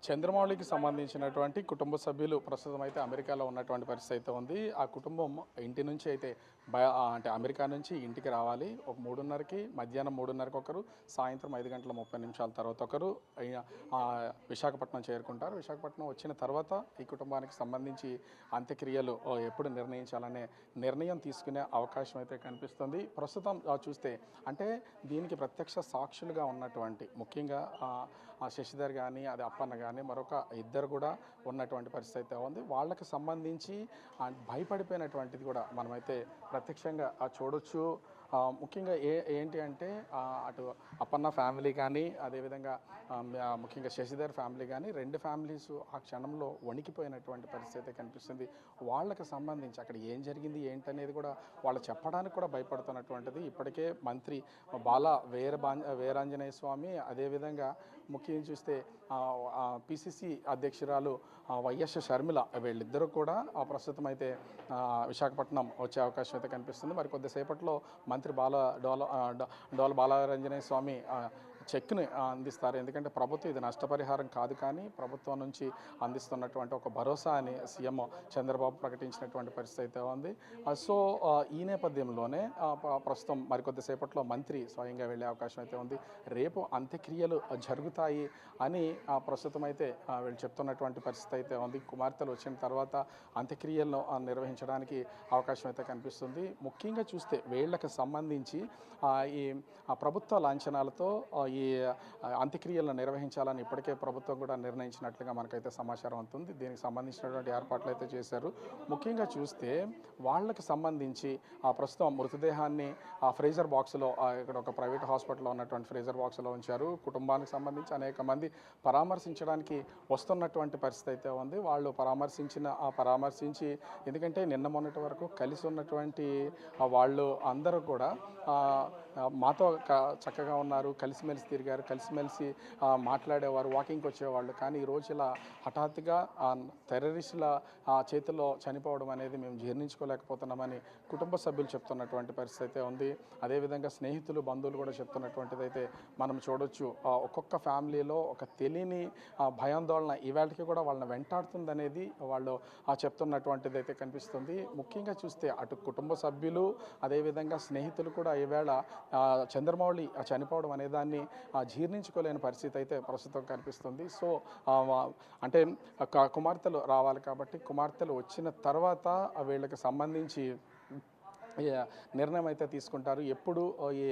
చంద్రమౌళికి సంబంధించినటువంటి కుటుంబ సభ్యులు ప్రస్తుతం అయితే అమెరికాలో ఉన్నటువంటి పరిస్థితి అయితే ఉంది. ఆ కుటుంబం ఇంటి నుంచి అయితే అంటే అమెరికా నుంచి ఇంటికి రావాలి. ఒక 3:30కి మధ్యాహ్నం 3:30కి ఒకరు, సాయంత్రం 5:30 తర్వాత ఒకరు విశాఖపట్నం చేరుకుంటారు. విశాఖపట్నం వచ్చిన తర్వాత ఈ కుటుంబానికి సంబంధించి అంత్యక్రియలు ఎప్పుడు నిర్ణయించాలనే నిర్ణయం తీసుకునే అవకాశం అయితే కనిపిస్తుంది. ప్రస్తుతం చూస్తే అంటే దీనికి ప్రత్యక్ష సాక్షులుగా ఉన్నటువంటి ముఖ్యంగా శశిధర్ కానీ అది అప్పన్న కానీ మరొక ఇద్దరు కూడా ఉన్నటువంటి పరిస్థితి అయితే ఉంది. వాళ్ళకి సంబంధించి భయపడిపోయినటువంటిది కూడా మనమైతే ప్రత్యక్షంగా చూడొచ్చు. ముఖ్యంగా ఏంటి అంటే అటు అప్పన్న ఫ్యామిలీ కానీ అదేవిధంగా ముఖ్యంగా శశిధర్ ఫ్యామిలీ కానీ రెండు ఫ్యామిలీస్ ఆ క్షణంలో వణికిపోయినటువంటి పరిస్థితి కనిపిస్తుంది. వాళ్ళకి సంబంధించి అక్కడ ఏం జరిగింది ఏంటనేది కూడా వాళ్ళు చెప్పడానికి కూడా భయపడుతున్నటువంటిది. ఇప్పటికే మంత్రి వీరాంజనేయ స్వామి అదేవిధంగా ముఖ్యంగా చూస్తే పిసిసి అధ్యక్షురాలు వైఎస్ షర్మిల వీళ్ళిద్దరూ కూడా ప్రస్తుతం అయితే విశాఖపట్నం వచ్చే అవకాశం అయితే కనిపిస్తుంది. మరి కొద్దిసేపట్లో మంత్రి డోల బాలరాంజనేయ స్వామి చెక్ని అందిస్తారు. ఎందుకంటే ప్రభుత్వం ఇది నష్టపరిహారం కాదు, కానీ ప్రభుత్వం నుంచి అందిస్తున్నటువంటి ఒక భరోసా అని సీఎం చంద్రబాబు ప్రకటించినటువంటి పరిస్థితి అయితే ఉంది. సో ఈ నేపథ్యంలోనే ప్రస్తుతం మరికొద్దిసేపట్లో మంత్రి స్వయంగా వెళ్ళే అవకాశం అయితే ఉంది. రేపు అంత్యక్రియలు జరుగుతాయి అని ప్రస్తుతం అయితే వీళ్ళు చెప్తున్నటువంటి పరిస్థితి అయితే ఉంది. కుమార్తెలు వచ్చిన తర్వాత అంత్యక్రియలను నిర్వహించడానికి అవకాశం అయితే కనిపిస్తుంది. ముఖ్యంగా చూస్తే వీళ్ళకి సంబంధించి ఈ ప్రభుత్వ లాంఛనాలతో ఈ అంత్యక్రియలను నిర్వహించాలని ఇప్పటికే ప్రభుత్వం కూడా నిర్ణయించినట్లుగా మనకైతే సమాచారం అవుతుంది. దీనికి సంబంధించినటువంటి ఏర్పాట్లు అయితే చేశారు. ముఖ్యంగా చూస్తే వాళ్ళకి సంబంధించి ప్రస్తుతం మృతదేహాన్ని ఫ్రీజర్ బాక్స్లో ఇక్కడ ఒక ప్రైవేట్ హాస్పిటల్లో ఉన్నటువంటి ఫ్రీజర్ బాక్స్లో ఉంచారు. కుటుంబానికి సంబంధించి అనేక మంది పరామర్శించడానికి వస్తున్నటువంటి పరిస్థితి అయితే ఉంది. వాళ్ళు పరామర్శించి ఎందుకంటే నిన్న మొన్నటి వరకు కలిసి ఉన్నటువంటి వాళ్ళు అందరూ కూడా మాతో చక్కగా ఉన్నారు, కలిసిమెలిసి తిరిగారు, కలిసిమెలిసి మాట్లాడేవారు, వాకింగ్కి వచ్చేవాళ్ళు. కానీ ఈరోజు ఇలా హఠాత్తుగా టెర్రరిస్టుల చేతుల్లో చనిపోవడం అనేది మేము జీర్ణించుకోలేకపోతున్నామని కుటుంబ సభ్యులు చెప్తున్నటువంటి పరిస్థితి అయితే ఉంది. అదేవిధంగా స్నేహితులు బంధువులు కూడా చెప్తున్నటువంటిది అయితే మనం చూడొచ్చు. ఒక్కొక్క ఫ్యామిలీలో ఒక తెలియని భయాందోళన ఈవేళకి కూడా వాళ్ళని వెంటాడుతుంది అనేది వాళ్ళు చెప్తున్నటువంటిది అయితే కనిపిస్తుంది. ముఖ్యంగా చూస్తే అటు కుటుంబ సభ్యులు అదేవిధంగా స్నేహితులు కూడా ఈవేళ చంద్రమౌళి చనిపోవడం అనే దాన్ని జీర్ణించుకోలేని పరిస్థితి అయితే ప్రస్తుతం కనిపిస్తుంది. సో అంటే కుమార్తెలు రావాలి కాబట్టి కుమార్తెలు వచ్చిన తర్వాత వీళ్ళకి సంబంధించి నిర్ణయం అయితే తీసుకుంటారు. ఎప్పుడు ఈ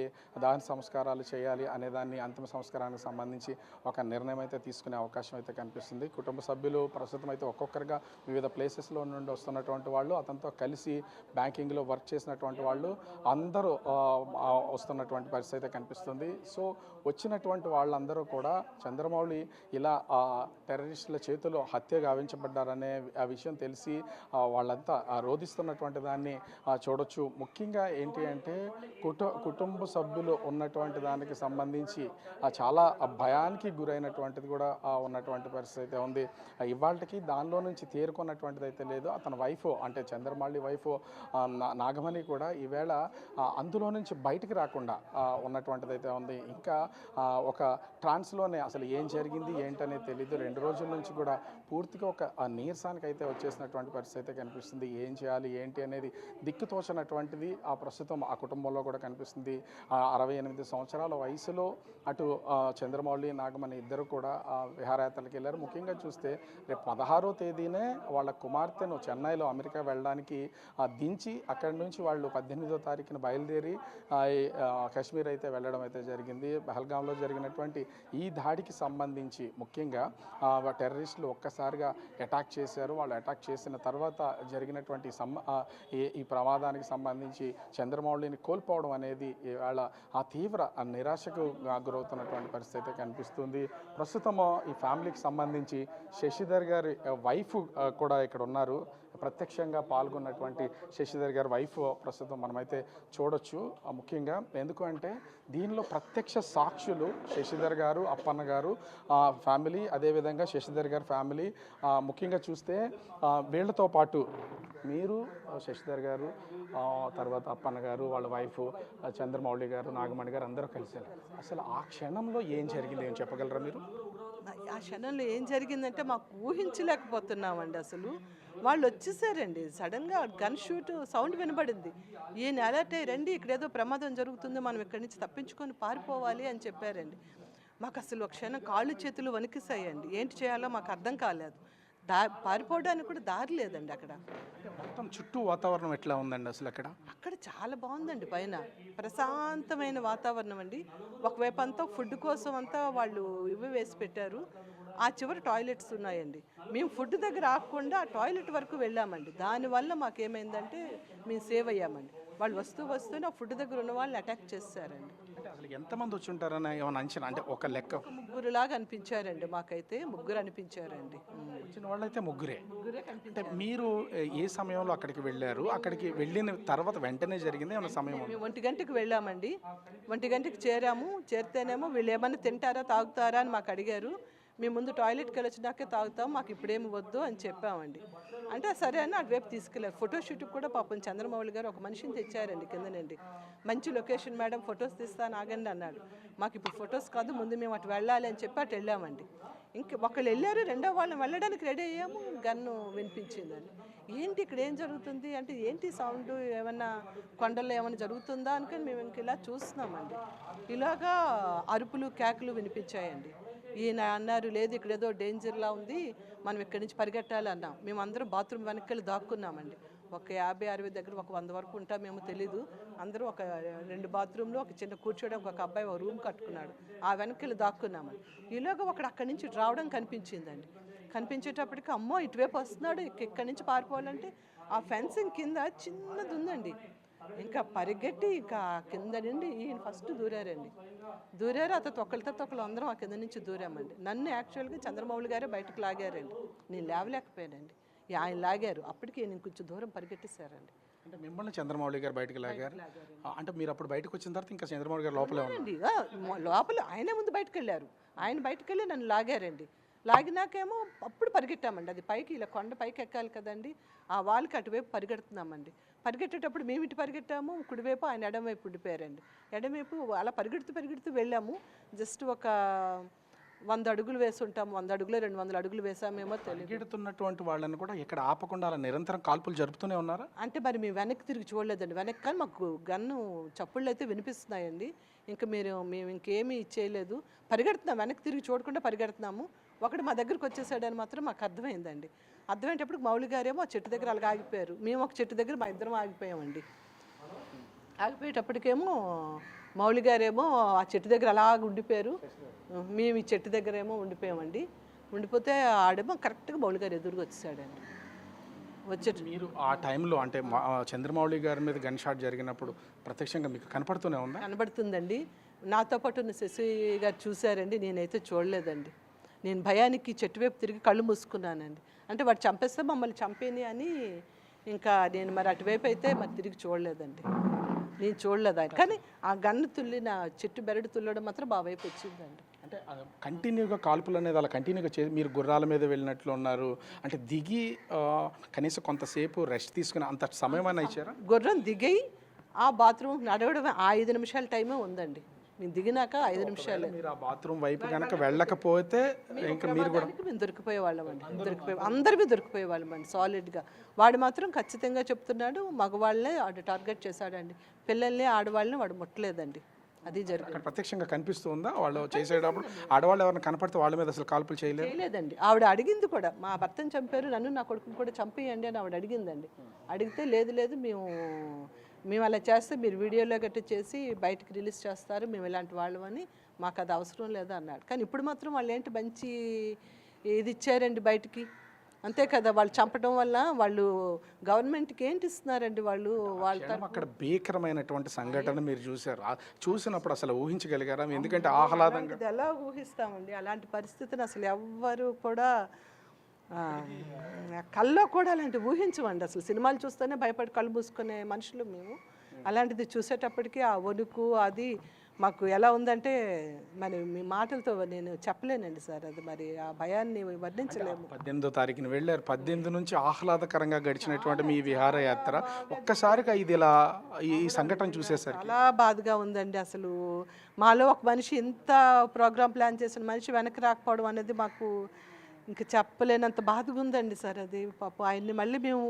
దహన సంస్కారాలు చేయాలి అనేదాన్ని అంతిమ సంస్కారానికి సంబంధించి ఒక నిర్ణయం అయితే తీసుకునే అవకాశం అయితే కనిపిస్తుంది. కుటుంబ సభ్యులు ప్రస్తుతం అయితే ఒక్కొక్కరిగా వివిధ ప్లేసెస్లో నుండి వస్తున్నటువంటి వాళ్ళు, అతనితో కలిసి బ్యాంకింగ్లో వర్క్ చేసినటువంటి వాళ్ళు అందరూ వస్తున్నటువంటి పరిస్థితి అయితే కనిపిస్తుంది. సో వచ్చినటువంటి వాళ్ళందరూ కూడా చంద్రమౌళి ఇలా టెర్రరిస్టుల చేతిలో హత్య గావించబడ్డారనే ఆ విషయం తెలిసి వాళ్ళంతా రోధిస్తున్నటువంటి దాన్ని చూడొచ్చు. ముఖ్యంగా ఏంటి అంటే కుటుంబ సభ్యులు ఉన్నటువంటి దానికి సంబంధించి చాలా భయానికి గురైనటువంటిది కూడా ఉన్నటువంటి పరిస్థితి అయితే ఉంది. ఇవాళకి దానిలో నుంచి తేరుకున్నటువంటిది అయితే లేదు. అతని వైఫ్ అంటే చంద్రమౌళి వైఫ్ నాగమణి కూడా ఈవేళ అందులో నుంచి బయటికి రాకుండా ఉన్నటువంటిది అయితే ఉంది. ఇంకా ఒక ట్రాన్స్లోనే అసలు ఏం జరిగింది ఏంటనేది తెలియదు. 2 రోజుల నుంచి కూడా పూర్తిగా ఒక నీరసానికి అయితే వచ్చేసినటువంటి పరిస్థితి అయితే కనిపిస్తుంది. ఏం చేయాలి ఏంటి అనేది దిక్కుతోచనటువంటిది ప్రస్తుతం ఆ కుటుంబంలో కూడా కనిపిస్తుంది. 68 సంవత్సరాల వయసులో అటు చంద్రమౌళి నాగమణి ఇద్దరు కూడా విహారయాత్రలకు వెళ్ళారు. ముఖ్యంగా చూస్తే రేపు 16వ తేదీనే వాళ్ళ కుమార్తెను చెన్నైలో అమెరికా వెళ్ళడానికి దించి అక్కడి నుంచి వాళ్ళు 18వ తారీఖున బయలుదేరి కాశ్మీర్ అయితే వెళ్ళడం అయితే జరిగింది. పహల్గాంలో జరిగినటువంటి ఈ దాడికి సంబంధించి ముఖ్యంగా టెర్రరిస్టులు ఒక్కసారిగా అటాక్ చేశారు. వాళ్ళు అటాక్ చేసిన తర్వాత జరిగినటువంటి ఈ ప్రమాదానికి సంబంధించి చంద్రమౌళిని కోల్పోవడం అనేది ఇవాళ తీవ్ర నిరాశకు గురవుతున్నటువంటి పరిస్థితి కనిపిస్తుంది. ప్రస్తుతం ఈ ఫ్యామిలీకి సంబంధించి శశిధర్ గారి వైఫ్ కూడా ఇక్కడ ఉన్నారు. ప్రత్యక్షంగా పాల్గొన్నటువంటి శశిధర్ గారి వైఫ్ ప్రస్తుతం మనమైతే చూడొచ్చు. ముఖ్యంగా ఎందుకు అంటే దీనిలో ప్రత్యక్ష సాక్షులు శశిధర్ గారు, అప్పన్న గారు ఫ్యామిలీ, అదేవిధంగా శశిధర్ గారి ఫ్యామిలీ. ముఖ్యంగా చూస్తే వీళ్ళతో పాటు మీరు శశిధర్ గారు, తర్వాత అప్పన్న గారు, వాళ్ళ వైఫ్ చంద్రమౌళి గారు, నాగమణి గారు అందరూ కలిసారు. అసలు ఆ క్షణంలో ఏం జరిగింది ఏం చెప్పగలరా మీరు? ఆ క్షణంలో ఏం జరిగిందంటే మాకు ఊహించలేకపోతున్నామండి అసలు. వాళ్ళు వచ్చేసారండి సడన్గా, గన్ షూట్ సౌండ్ వినబడింది. ఈయన అలర్ట్ అయ్యి, రండి ఇక్కడ ఏదో ప్రమాదం జరుగుతుంది, మనం ఇక్కడి నుంచి తప్పించుకొని పారిపోవాలి అని చెప్పారండి. మాకు అసలు ఒక క్షణం కాళ్ళు చేతులు వణికిసాయండి. ఏంటి చేయాలో మాకు అర్థం కాలేదు. పారిపోవడానికి కూడా దారి లేదండి అక్కడ. మొత్తం చుట్టూ వాతావరణం ఎట్లా ఉందండి అసలు అక్కడ? అక్కడ చాలా బాగుందండి, పైన ప్రశాంతమైన వాతావరణం అండి. ఒకవైపు అంతా ఫుడ్ కోసం అంతా వాళ్ళు ఇవి వేసి పెట్టారు. ఆ చివరి టాయిలెట్స్ ఉన్నాయండి. మేము ఫుడ్ దగ్గర ఆగకుండా ఆ టాయిలెట్ వరకు వెళ్ళామండి. దానివల్ల మాకేమైందంటే మేము సేవ్ అయ్యామండి. వాళ్ళు వస్తూనే ఆ ఫుడ్ దగ్గర ఉన్న వాళ్ళని అటాక్ చేశారండి. అంటే అసలు ఎంతమంది వచ్చి ఉంటారని ఏమైనా అంచనా, అంటే ఒక లెక్క? ముగ్గురులాగా అనిపించారండి, మాకైతే ముగ్గురు అనిపించారండి. వచ్చిన వాళ్ళైతే ముగ్గురే. అంటే మీరు ఏ సమయంలో అక్కడికి వెళ్ళారు? అక్కడికి వెళ్ళిన తర్వాత వెంటనే జరిగింది ఏమైనా సమయం? మేము 1 గంటకి వెళ్ళామండి. 1 గంటకి చేరాము. చేరితేనేమో వీళ్ళు ఏమన్నా తింటారా తాగుతారా అని మాకు అడిగారు. మేము ముందు టాయిలెట్కి వెళ్ళొచ్చినాకే తాగుతాం, మాకు ఇప్పుడేమి వద్దు అని చెప్పామండి. అంటే సరే అని అటువైపు తీసుకెళ్ళారు. ఫోటోషూట్కి కూడా పాపం చంద్రమౌళి గారు ఒక మనిషిని తెచ్చారండి కిందనండి. మంచి లొకేషన్ మేడం, ఫొటోస్ తీస్తాను ఆగండి అన్నాడు. మాకు ఇప్పుడు ఫొటోస్ కాదు, ముందు మేము అటు వెళ్ళాలి అని చెప్పి అటు వెళ్ళామండి. ఒకళ్ళు వెళ్ళారు, రెండో వాళ్ళని వెళ్ళడానికి రెడీ అయ్యాము, గన్ను వినిపించిందండి. ఏంటి ఇక్కడ ఏం జరుగుతుంది అంటే, ఏంటి సౌండ్, ఏమన్నా కొండల్లో ఏమైనా జరుగుతుందా అనుకుని మేము ఇంక ఇలా చూస్తున్నామండి. ఇలాగా అరుపులు కేకలు వినిపించాయండి. ఈయన అన్నారు, లేదు ఇక్కడ ఏదో డేంజర్లా ఉంది, మనం ఇక్కడి నుంచి పరిగెట్టాలి అన్నాం. మేము అందరం బాత్రూమ్ వెనక్కి దాక్కున్నామండి. ఒక 50-60 దగ్గర ఒక 100 వరకు ఉంటామేమో తెలీదు. అందరూ ఒక 2 బాత్రూమ్లో ఒక చిన్న కూర్చోడానికి ఒక అబ్బాయి ఒక రూమ్ కట్టుకున్నాడు. ఆ వెనక్కి దాక్కున్నామండి. ఈలోగా ఒకడు అక్కడి నుంచి రావడం కనిపించిందండి. కనిపించేటప్పటికి అమ్మో ఇటువైపు వస్తున్నాడు, ఇక్కడి నుంచి పారిపోవాలంటే ఆ ఫెన్సింగ్ కింద చిన్నది ఉందండి. ఇంకా పరిగెట్టి ఇంకా కింద నుండి ఈయన ఫస్ట్ దూరారండి. దూరారు, అతను ఒకళ్ళు అందరం ఆ కింద నుంచి దూరామండి. నన్ను యాక్చువల్గా చంద్రమౌళి గారే బయటకు లాగారండి. నేను లేవలేకపోయానండి. ఆయన లాగారు. అప్పటికి నేను కొంచెం దూరం పరిగెట్టేశారండి. అంటే మిమ్మల్ని చంద్రమౌళి గారు బయటకు లాగారు? అంటే మీరు అప్పుడు బయటకు వచ్చిన తర్వాత ఇంకా చంద్రమౌళి గారు లోపలే ఉన్నారండి. లోపల ఆయనే ముందు బయటకు వెళ్ళారు. ఆయన బయటకు వెళ్ళి నన్ను లాగారండి. లాగినాకేమో అప్పుడు పరిగెట్టామండి. అది పైకి ఇలా కొండ పైకి ఎక్కాలి కదండి, ఆ వాళ్ళకి అటువైపు పరిగెడుతున్నామండి. పరిగెట్టేటప్పుడు మేము ఇటు పరిగెట్టాము, కుడివైపు ఆయన ఎడమవైపు ఉండిపోయారండి. ఎడమవైపు అలా పరిగెడుతూ వెళ్ళాము. జస్ట్ ఒక 100 అడుగులు వేసి ఉంటాము, 100 అడుగులు 200 అడుగులు వేసామేమో తెలియదు. పరిగెడుతున్నటువంటి వాళ్ళని కూడా ఇక్కడ ఆపకుండా అలా నిరంతరం కాల్పులు జరుపుతూనే ఉన్నారా? అంటే మరి మేము వెనక్కి తిరిగి చూడలేదండి. వెనక్కి కానీ మాకు గన్ను చప్పుళ్ళు అయితే వినిపిస్తున్నాయండి. ఇంకా మేము ఇంకేమీ చేయలేదు, పరిగెడుతున్నాం, వెనక్కి తిరిగి చూడకుండా పరిగెడుతున్నాము. ఒకడు మా దగ్గరికి వచ్చేసాడని మాత్రం మాకు అర్థమైందండి. అర్థమయ్యేటప్పుడు మౌళి గారేమో ఆ చెట్టు దగ్గర అలాగ ఆగిపోయారు. మేము ఒక చెట్టు దగ్గర మా ఇద్దరం ఆగిపోయామండి. ఆగిపోయేటప్పటికేమో మౌళి గారేమో ఆ చెట్టు దగ్గర అలాగ ఉండిపోయారు, మేము ఈ చెట్టు దగ్గర ఏమో ఉండిపోయామండి. ఉండిపోతే ఆడేమో కరెక్ట్గా మౌళి గారు ఎదురుగా వచ్చేసాడండి. మీరు ఆ టైంలో అంటే చంద్రమౌళి గారి మీద గన్ షాట్ జరిగినప్పుడు ప్రత్యక్షంగా మీకు కనపడుతూనే ఉందా? కనబడుతుందండి. నాతో పాటు ఉన్న శశి గారు చూశారండి, నేనైతే చూడలేదండి. నేను భయానికి చెట్టు వైపు తిరిగి కళ్ళు మూసుకున్నానండి. అంటే వాడు చంపేస్తే మమ్మల్ని చంపేని అని ఇంకా నేను మరి అటువైపు అయితే మరి తిరిగి చూడలేదండి. నేను చూడలేదు ఆయన, కానీ ఆ గన్ను తుల్లిన చెట్టు బెరడు తుల్లడం మాత్రం బాగా వైపు వచ్చిందండి. అంటే కంటిన్యూగా కాల్పులు అనేది అలా కంటిన్యూగా మీరు గుర్రాల మీద వెళ్ళినట్లు ఉన్నారు, అంటే దిగి కనీసం కొంతసేపు రెస్ట్ తీసుకుని అంత సమయం అయినా ఇచ్చారా? గుర్రం దిగి ఆ బాత్రూమ్ నడవడం 5 నిమిషాల టైమే ఉందండి. నేను దిగినాక 5 నిమిషాలు. మీరు ఆ బాత్రూమ్ వైపు కనుక వెళ్ళకపోతే ఇంకా మీరు కూడా మేము దొరికిపోయేవాళ్ళం అండి. అందరికీ దొరికిపోయేవాళ్ళం అండి సాలిడ్గా. వాడు మాత్రం ఖచ్చితంగా చెప్తున్నాడు, మగవాళ్ళనే వాడు టార్గెట్ చేశాడండి, పిల్లల్ని ఆడవాళ్ళని వాడు ముట్టలేదండి. అది జరిగింది. ప్రత్యక్షంగా కనిపిస్తూ ఉందా? వాళ్ళు చేసేటప్పుడు ఆడవాళ్ళు ఎవరైనా కనపడితే వాళ్ళ మీద అసలు కాల్పులు చేయలేదండి. ఆవిడ అడిగింది కూడా, మా భర్తను చంపారు, నన్ను నా కొడుకుని కూడా చంపేయండి అని ఆవిడ అడిగిందండి. అడిగితే లేదు మేము అలా చేస్తే మీరు వీడియోలో గట్టి చేసి బయటకు రిలీజ్ చేస్తారు, మేము ఇలాంటి వాళ్ళమని, మాకు అది అవసరం లేదు అన్నాడు. కానీ ఇప్పుడు మాత్రం వాళ్ళు ఏంటి మంచి ఇది ఇచ్చారండి బయటికి, అంతే కదా. వాళ్ళు చంపడం వల్ల వాళ్ళు గవర్నమెంట్కి ఏంటి ఇస్తున్నారండి వాళ్ళు అక్కడ భీకరమైనటువంటి సంఘటన మీరు చూసారు, చూసినప్పుడు అసలు ఊహించగలిగారా? ఎందుకంటే ఆహ్లాదంగా ఎలా ఊహిస్తామండి అలాంటి పరిస్థితిని, అసలు ఎవ్వరు కూడా కల్లో కూడా అలాంటి ఊహించమండి. అసలు సినిమాలు చూస్తేనే భయపడి కళ్ళు మూసుకునే మనుషులు మేము. అలాంటిది చూసేటప్పటికి ఆ వణుకు అది మాకు ఎలా ఉందంటే మరి మీ మాటలతో నేను చెప్పలేనండి సార్. అది మరి ఆ భయాన్ని వర్ణించలేము. 18వ తారీఖున వెళ్ళారు. 18 నుంచి ఆహ్లాదకరంగా గడిచినటువంటి మీ విహారయాత్ర ఒక్కసారిగా ఇది ఇలా ఈ సంఘటన చూసేసరికి చాలా బాధగా ఉందండి. అసలు మాలో ఒక మనిషి ఇంత ప్రోగ్రామ్ ప్లాన్ చేసిన మనిషి వెనక్కి రాకపోవడం అనేది మాకు ఇంక చెప్పలేనంత బాధగా ఉందండి సార్. అది పాపం ఆయన్ని మళ్ళీ మేము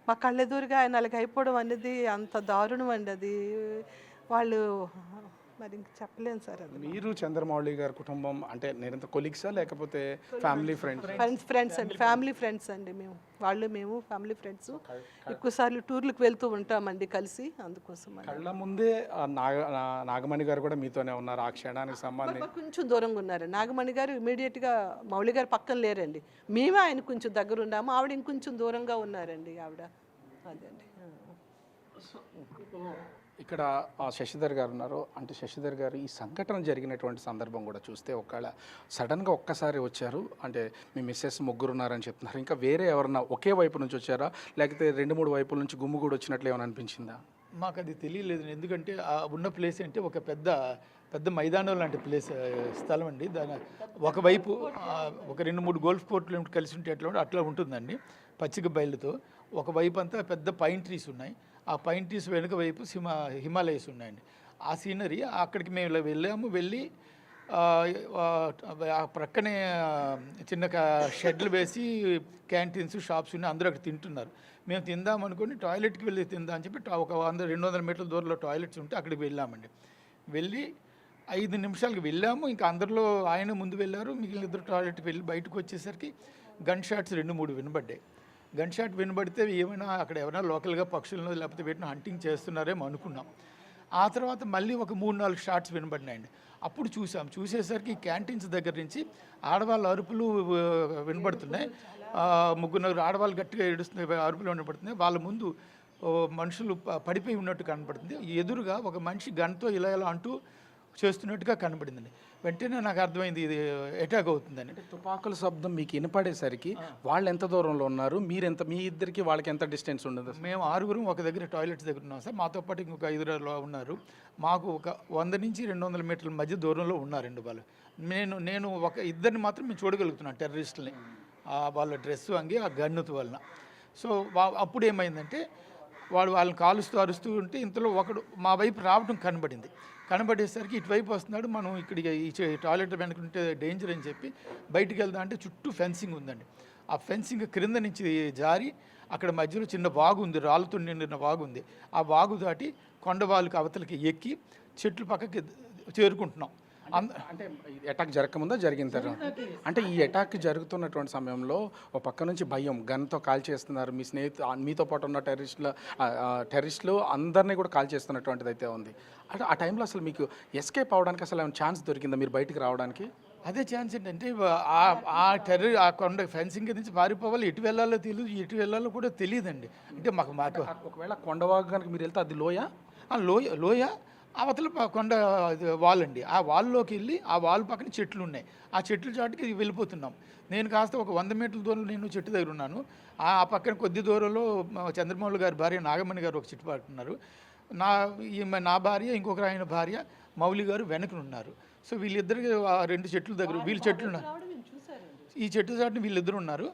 మా కళ్ళెదురుగా ఆయన అలాగ అయిపోవడం అనేది అంత దారుణం అండి. అది వాళ్ళు మరి ఇంక చెప్పలేను సార్. అది మీరు చంద్రమౌళి గారి కుటుంబం అంటే నిరంతర కొలీగ్సా లేకపోతే ఫ్యామిలీ ఫ్రెండ్స్ అండి, ఫ్యామిలీ ఫ్రెండ్స్ అండి. మేము ఫ్యామిలీ ఫ్రెండ్స్ ఎక్కువసార్లు టూర్లకు వెళ్తూ ఉంటామండి కలిసి. అందుకోసం కళ్ళ ముందే నాగమణి గారు కూడా మీతోనే ఉన్నారు ఆ క్షణానికి సంబంధించి. కొంచెం దూరంగా ఉన్నారు. నాగమణి గారు ఇమీడియట్గా మౌళి గారు పక్కన లేరండి. మేమే ఆయన కొంచెం దగ్గర ఉన్నాము, ఆవిడ ఇంకొంచెం దూరంగా ఉన్నారండి ఆవిడ. అదండి. ఇక్కడ శశిధర్ గారు ఉన్నారు. అంటే శశిధర్ గారు ఈ సంఘటన జరిగినటువంటి సందర్భం కూడా చూస్తే ఒకవేళ సడన్గా ఒక్కసారి వచ్చారు అంటే మీ మిస్సెస్ ముగ్గురు ఉన్నారని చెప్తున్నారు. ఇంకా వేరే ఎవరన్నా ఒకే వైపు నుంచి వచ్చారా లేకపోతే 2-3 వైపుల నుంచి గుమ్ము కూడా వచ్చినట్లు ఏమైనా అనిపించిందా? మాకు అది తెలియలేదు. ఎందుకంటే ఆ ఉన్న ప్లేస్ అంటే ఒక పెద్ద మైదానం లాంటి స్థలం అండి. దాని ఒకవైపు ఒక 2-3 గోల్ఫ్ కోర్టులు కలిసి ఉంటే అట్లా ఉంటుందండి పచ్చిక బయలుతో. ఒకవైపు అంతా పెద్ద పైన్ ట్రీస్ ఉన్నాయి. ఆ పైన్ ట్రీస్ వెనుక వైపు హిమాలయస్ ఉన్నాయండి. ఆ సీనరీ అక్కడికి మేము ఇలా వెళ్ళి ఆ ప్రక్కనే చిన్న షెడ్లు వేసి క్యాంటీన్స్ షాప్స్ ఉన్నాయి. అందరూ అక్కడ తింటున్నారు. మేము తిందాం అనుకుని టాయిలెట్కి వెళ్ళి తిందాం అని చెప్పి ఒక 100-200 మీటర్ల దూరంలో టాయిలెట్స్ ఉంటే అక్కడికి వెళ్ళామండి. వెళ్ళి 5 నిమిషాలకి వెళ్ళాము. ఇంకా అందరిలో ఆయన ముందు వెళ్ళారు, మిగిలిన ఇద్దరు టాయిలెట్కి వెళ్ళి బయటకు వచ్చేసరికి గన్ షాట్స్ 2-3 వినబడ్డాయి. గన్ షాట్ వినబడితే ఏమైనా అక్కడ ఎవరైనా లోకల్గా పక్షులను లేకపోతే వీటిని హంటింగ్ చేస్తున్నారేమో అనుకున్నాం. ఆ తర్వాత మళ్ళీ ఒక 3-4 షాట్స్ వినబడినాయండి. అప్పుడు చూసేసరికి క్యాంటీన్స్ దగ్గర నుంచి ఆడవాళ్ళ అరుపులు వినబడుతున్నాయి. 3-4 ఆడవాళ్ళు గట్టిగా ఏడుస్తున్న అరుపులు వినబడుతున్నాయి. వాళ్ళ ముందు మనుషులు పడిపోయి ఉన్నట్టు కనబడుతుంది. ఎదురుగా ఒక మనిషి గన్తో ఇలా అంటూ చేస్తున్నట్టుగా కనబడిందండి. వెంటనే నాకు అర్థమైంది ఇది అటాక్ అవుతుందని. తుపాకుల శబ్దం మీకు వినపడేసరికి వాళ్ళు ఎంత దూరంలో ఉన్నారు, మీ ఇద్దరికి వాళ్ళకి ఎంత డిస్టెన్స్ ఉండదు? మేము 6 ఒక దగ్గర టాయిలెట్స్ దగ్గర ఉన్నాం సార్. మాతో పాటు ఇంకొక 5 ఉన్నారు. మాకు ఒక 100 నుంచి 200 మీటర్ల మధ్య దూరంలో ఉన్నారండి వాళ్ళు. నేను ఒక ఇద్దరిని మాత్రం మేము చూడగలుగుతున్నాను, టెర్రరిస్టులని. వాళ్ళ డ్రెస్సు అంగి ఆ గన్నుతో వలన. సో అప్పుడు ఏమైందంటే వాళ్ళని కాలుస్తూ అరుస్తూ ఉంటే ఇంతలో ఒకడు మా వైపు రావడం కనబడేసరికి ఇటువైపు వస్తున్నాడు. మనం ఇక్కడికి ఈ టాయిలెట్ వెనుకుంటే డేంజర్ అని చెప్పి బయటికి వెళ్దాం అంటే చుట్టూ ఫెన్సింగ్ ఉందండి. ఆ ఫెన్సింగ్ క్రింద నుంచి జారి అక్కడ మధ్యలో చిన్న వాగు ఉంది, రాళ్ళతో నిండిన వాగు ఉంది. ఆ వాగు దాటి కొండవాళ్ళకి అవతలకి ఎక్కి చెట్లు పక్కకి చేరుకుంటున్నాం. అంటే అటాక్ జరగకముందా జరిగిన తర్వాత? అంటే ఈ అటాక్ జరుగుతున్నటువంటి సమయంలో ఒక పక్క నుంచి భయం, గన్తో కాల్ చేస్తున్నారు. మీ మీతో పాటు ఉన్న టెర్రరిస్టులు అందరినీ కూడా కాల్ చేస్తున్నటువంటిది అయితే ఉంది. అంటే ఆ టైంలో అసలు మీకు ఎస్కేప్ అవడానికి అసలు ఏమైనా ఛాన్స్ దొరికిందా మీరు బయటికి రావడానికి? అదే ఛాన్స్ ఏంటంటే ఆ కొండ ఫెన్సింగ్ నుంచి పారిపోవాలి. ఎటు వెళ్ళాలో తెలియదు, ఎటు వెళ్ళాలో కూడా తెలియదండి. అంటే మాకు ఒకవేళ కొండవాగు కనుక మీరు వెళ్తే అది లోయ అవతల కొండ వాల్ అండి. ఆ వాల్లోకి వెళ్ళి ఆ వాల్ పక్కన చెట్లు ఉన్నాయి. ఆ చెట్ల చాటుకి వెళ్ళిపోతున్నాం. నేను కాస్త ఒక 100 మీటర్ల దూరంలో నేను చెట్టు దగ్గర ఉన్నాను. ఆ పక్కన కొద్ది దూరంలో చంద్రమౌళి గారి భార్య నాగమణి గారు ఒక చెట్టు పట్టున్నారు. నా భార్య ఇంకొక ఆయన భార్య మౌలి గారు వెనకనున్నారు. సో వీళ్ళిద్దరికి 2 చెట్ల దగ్గర వీళ్ళ చెట్లు ఉన్నారు. ఈ చెట్టు చాటుని వీళ్ళిద్దరు ఉన్నారు.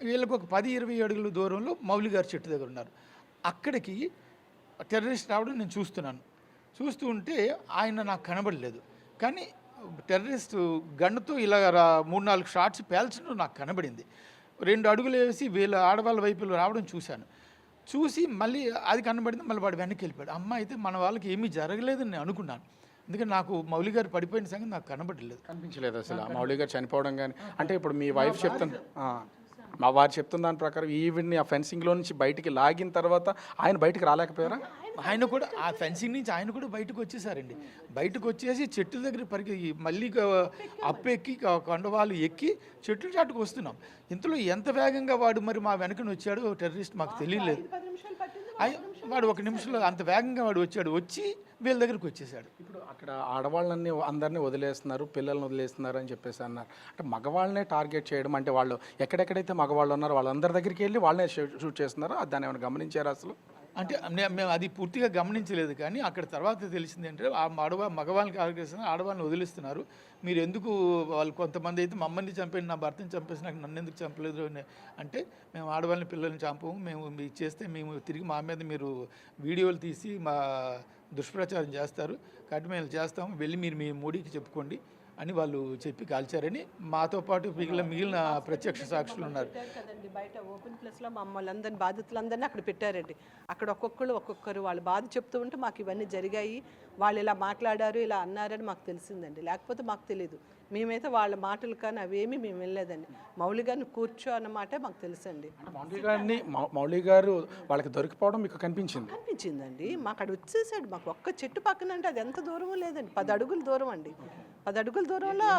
వీళ్ళకి ఒక 10-20 అడుగుల దూరంలో మౌలి గారి చెట్టు దగ్గర ఉన్నారు. అక్కడికి టెర్రరిస్ట్ రావడం నేను చూస్తూ ఉంటే ఆయన నాకు కనబడలేదు. కానీ టెర్రరిస్ట్ గన్నుతో ఇలా 3-4 షాట్స్ పేల్చడం నాకు కనబడింది. 2 అడుగులు వేసి వీళ్ళ ఆడవాళ్ళ వైపులు రావడం చూసి మళ్ళీ అది కనబడింది. మళ్ళీ వాడు వెనక్కి వెళ్ళిపోయాడు. అమ్మ అయితే మన వాళ్ళకి ఏమీ జరగలేదని నేను అనుకున్నాను. ఎందుకంటే నాకు మౌలి గారు పడిపోయిన సంగతి నాకు కనిపించలేదు అసలు. మౌలి గారు చనిపోవడం కానీ అంటే ఇప్పుడు మీ వైఫ్ మా వారు చెప్తున్న దాని ప్రకారం ఈవిడ్ని ఆ ఫెన్సింగ్లో నుంచి బయటికి లాగిన తర్వాత ఆయన బయటికి రాలేకపోయారా? ఆయన కూడా ఆ ఫెన్సింగ్ నుంచి ఆయన కూడా బయటకు వచ్చేసారండి. బయటకు వచ్చేసి చెట్ల దగ్గర మళ్ళీ అప్పెక్కి కొండవాళ్ళు ఎక్కి చెట్ల చాటుకు వస్తున్నాం. ఇంతలో ఎంత వేగంగా వాడు మరి మా వెనకని వచ్చాడో టెర్రరిస్ట్ మాకు తెలియలేదు. వాడు 1 నిమిషంలో అంత వేగంగా వచ్చి వీళ్ళ దగ్గరికి వచ్చేసాడు. ఇప్పుడు అక్కడ ఆడవాళ్ళని అందరినీ వదిలేస్తున్నారు, పిల్లల్ని వదిలేస్తున్నారు అని చెప్పేసి అన్నారు. అంటే మగవాళ్ళనే టార్గెట్ చేయడం అంటే వాళ్ళు ఎక్కడెక్కడైతే మగవాళ్ళు ఉన్నారో వాళ్ళందరి దగ్గరికి వెళ్ళి వాళ్ళనే షూట్ చేస్తున్నారు. దాన్ని ఏమైనా గమనించారా అసలు? అంటే మేము అది పూర్తిగా గమనించలేదు, కానీ అక్కడ తర్వాత తెలిసింది అంటే ఆ మగవాళ్ళకి ఆర్గనైజేషన్ ఆడవాళ్ళని వదిలిస్తున్నారు. మీరు ఎందుకు వాళ్ళు కొంతమంది అయితే మమ్మల్ని చంపేసి నా భర్తని చంపేసి నాకు నన్ను ఎందుకు చంపలేదు అని అంటే, మేము ఆడవాళ్ళని పిల్లల్ని చంపము, మేము మీకు చేస్తే మేము తిరిగి మా మీద మీరు వీడియోలు తీసి మా దుష్ప్రచారం చేస్తారు, కాబట్టి మేము చేస్తాము, వెళ్ళి మీరు మీ మోడీకి చెప్పుకోండి అని వాళ్ళు చెప్పి కాల్చారని మాతో పాటు మిగిలిన ప్రత్యక్ష సాక్షులు ఉన్నారు. కదండి బయట ఓపెన్ ప్లేస్లో మమ్మల్ని అందరిని బాధితులందరినీ అక్కడ పెట్టారండి. అక్కడ ఒక్కొక్కరు వాళ్ళ బాధ చెప్తూ ఉంటే మాకు ఇవన్నీ జరిగాయి, వాళ్ళు ఇలా మాట్లాడారు ఇలా అన్నారని మాకు తెలిసిందండి. లేకపోతే మాకు తెలియదు. మేమైతే వాళ్ళ మాటలు కానీ అవేమీ మేము వెళ్ళలేదండి. మౌలి గారిని కూర్చో అన్నమాటే మాకు తెలుసండి. మౌలి గారు వాళ్ళకి దొరికిపోవడం మీకు కనిపించిందండి. మాకు అక్కడ వచ్చేసాడు. మాకు ఒక్క చెట్టు పక్కన అంటే అది ఎంత దూరమో లేదండి, 10 అడుగుల దూరం అండి. 10 అడుగుల దూరంలో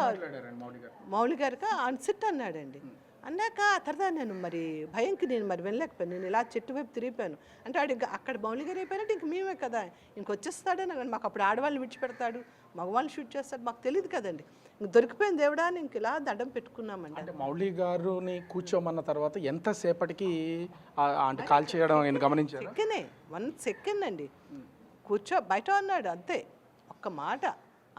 మౌలి గారికి సిట్ అన్నాడండి. అన్నాక ఆ తర్వాత నేను మరి భయంకి నేను మరి వెళ్ళలేకపోయాను. నేను ఇలా చెట్టు వైపు తిరిగిపోయాను. అంటే ఆడు ఇంకా అక్కడ మౌలి గారు అయిపోయినట్టు ఇంక మేమే కదా, ఇంకొచ్చేస్తాడని మాకు అప్పుడు ఆడవాళ్ళని విడిచిపెడతాడు, మగవాళ్ళని షూట్ చేస్తాడు, మాకు తెలియదు కదండి. ఇంక దొరికిపోయిన దేవుడా అని ఇంక ఇలా దండం పెట్టుకున్నామండి. అంటే మౌలి గారుని కూర్చోమన్న తర్వాత ఎంతసేపటికి అంటే కాల్ చేయడం గమనించారు? సెకండే 1 సెకండ్ అండి. బయట అన్నాడు అంతే, ఒక్క మాట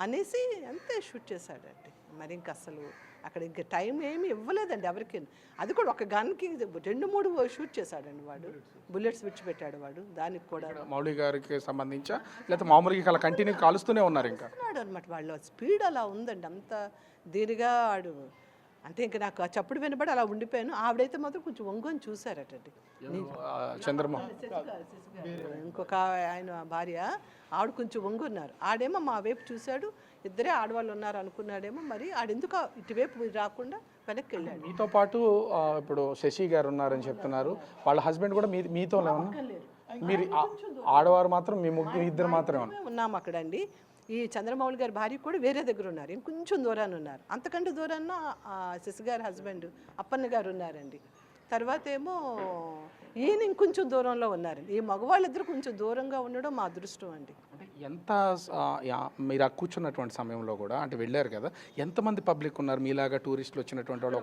అనేసి అంతే షూట్ చేశాడండి. మరి ఇంక అసలు అక్కడ ఇంకా టైం ఏమీ ఇవ్వలేదండి ఎవరికి. అది కూడా ఒక గన్కి 2-3 షూట్ చేశాడండి వాడు, బుల్లెట్స్ విడిచిపెట్టాడు వాడు. దానికి కూడా మౌలి గారికి సంబంధించి లేకపోతే మామూలుగా అలా కంటిన్యూ కాలుస్తూనే ఉన్నారు ఇంకా అనమాట. వాళ్ళ స్పీడ్ అలా ఉందండి, అంత దీనిగా ఆడు. అంటే ఇంకా నాకు ఆ చప్పుడు వినబడి అలా ఉండిపోయాను. ఆవిడైతే మాత్రం కొంచెం ఒంగొని చూశారటండి. చంద్రమోహన్ ఇంకొక ఆయన భార్య ఆవిడ కొంచెం ఒంగున్నారు. ఆడేమో మా వైపు చూశాడు, ఇద్దరే ఆడవాళ్ళు ఉన్నారు అనుకున్నాడేమో, మరి ఆడెందుకు ఇటువైపు రాకుండా వెనక్కి వెళ్ళాడు. మీతో పాటు ఇప్పుడు శశి గారు ఉన్నారని చెప్తున్నారు, వాళ్ళ హస్బెండ్ కూడా మీతోనే ఉన్నారు. మీరు ఆడవారు మాత్రం మీ ఇద్దరు మాత్రమే ఉన్నాము అక్కడ అండి. ఈ చంద్రమౌళి గారి భార్య కూడా వేరే దగ్గర ఉన్నారు, ఇంకొంచెం దూరాన్ని ఉన్నారు. అంతకంటే దూరాన్న శశి గారి హస్బెండ్ అప్పన్న గారు ఉన్నారండి. తర్వాత ఏమో ఈయన ఇంకొంచెం దూరంలో ఉన్నారండి. ఈ మగవాళ్ళిద్దరు కొంచెం దూరంగా ఉండడం మా అదృష్టం అండి. ఎంత మీరు కూర్చున్నటువంటి సమయంలో కూడా అంటే వెళ్ళారు కదా, ఎంతమంది పబ్లిక్ ఉన్నారు మీలాగా టూరిస్టులు వచ్చినటువంటి వాళ్ళు?